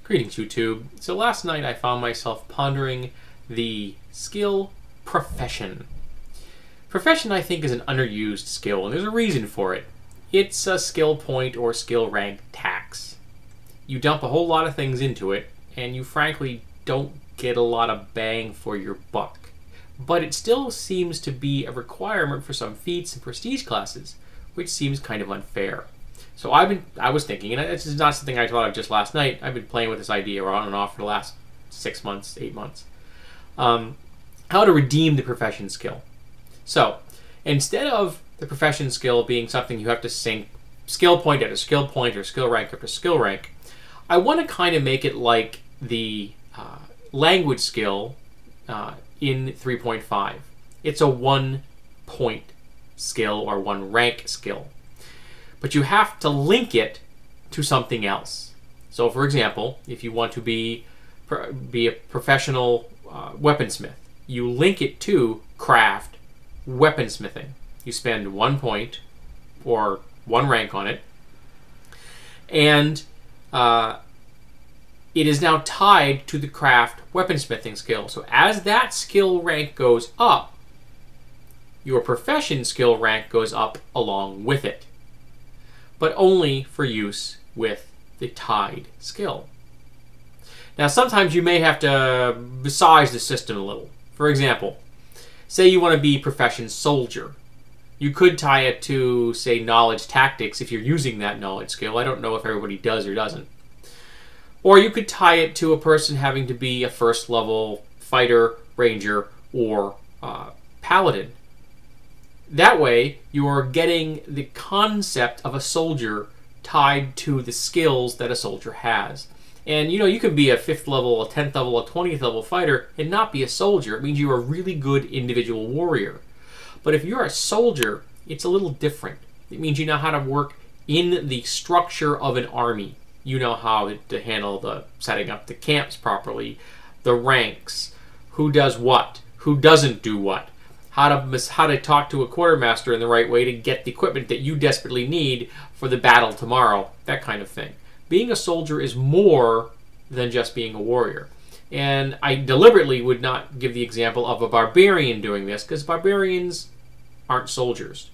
Greetings, YouTube. So last night I found myself pondering the skill profession. Profession, I think, is an underused skill, and there's a reason for it. It's a skill point or skill rank tax. You dump a whole lot of things into it, and you frankly don't get a lot of bang for your buck. But it still seems to be a requirement for some feats and prestige classes, which seems kind of unfair. So I was thinking, and this is not something I thought of just last night. I've been playing with this idea on and off for the last 6 months, 8 months. How to redeem the profession skill. So instead of the profession skill being something you have to sink skill point after skill point or skill rank after skill rank, I want to kind of make it like the language skill in 3.5. It's a 1-point skill or 1 rank skill. But you have to link it to something else. So, for example, if you want to be a professional weaponsmith, you link it to craft weaponsmithing. You spend 1 point or 1 rank on it, and it is now tied to the craft weaponsmithing skill. So as that skill rank goes up, your profession skill rank goes up along with it, but only for use with the tied skill. Now, sometimes you may have to massage the system a little. For example, say you want to be profession soldier. You could tie it to, say, knowledge tactics if you're using that knowledge skill. I don't know if everybody does or doesn't. Or you could tie it to a person having to be a first level fighter, ranger, or paladin. That way, you are getting the concept of a soldier tied to the skills that a soldier has. And you can be a 5th level, a 10th level, a 20th level fighter and not be a soldier. It means you're a really good individual warrior. But if you're a soldier, it's a little different. It means you know how to work in the structure of an army. You know how to handle the setting up the camps properly, the ranks, who does what, who doesn't do what, how to talk to a quartermaster in the right way to get the equipment that you desperately need for the battle tomorrow, that kind of thing. Being a soldier is more than just being a warrior. And I deliberately would not give the example of a barbarian doing this, because barbarians aren't soldiers.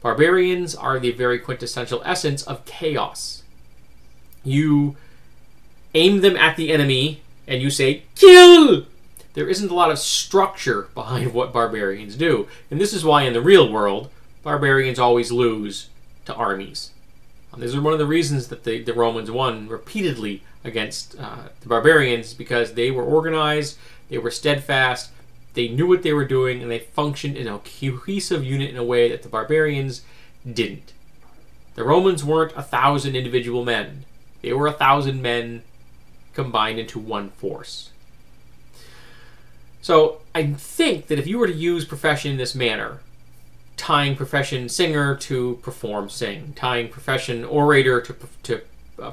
Barbarians are the very quintessential essence of chaos. You aim them at the enemy and you say, kill! There isn't a lot of structure behind what barbarians do. And this is why in the real world, barbarians always lose to armies. These are one of the reasons that the Romans won repeatedly against the barbarians, because they were organized, they were steadfast, they knew what they were doing, and they functioned in a cohesive unit in a way that the barbarians didn't. The Romans weren't 1,000 individual men. They were 1,000 men combined into one force. So I think that if you were to use profession in this manner, tying profession singer to perform sing, tying profession orator to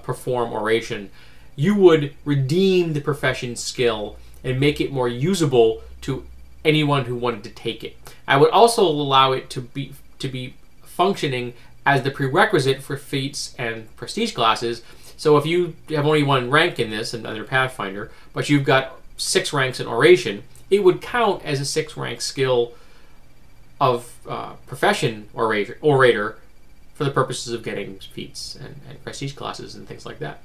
perform oration, you would redeem the profession skill and make it more usable to anyone who wanted to take it. I would also allow it to be functioning as the prerequisite for feats and prestige classes. So if you have only 1 rank in this, another Pathfinder, but you've got 6 ranks in oration, it would count as a 6-rank skill of profession orator for the purposes of getting feats and prestige classes and things like that.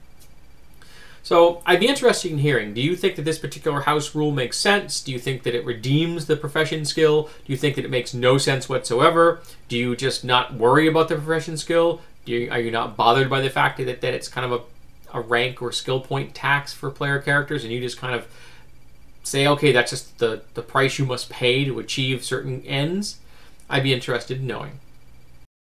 So I'd be interested in hearing, do you think that this particular house rule makes sense? Do you think that it redeems the profession skill? Do you think that it makes no sense whatsoever? Do you just not worry about the profession skill? Are you not bothered by the fact that it's kind of a rank or skill point tax for player characters, and you just kind of say, okay, that's just the price you must pay to achieve certain ends? I'd be interested in knowing.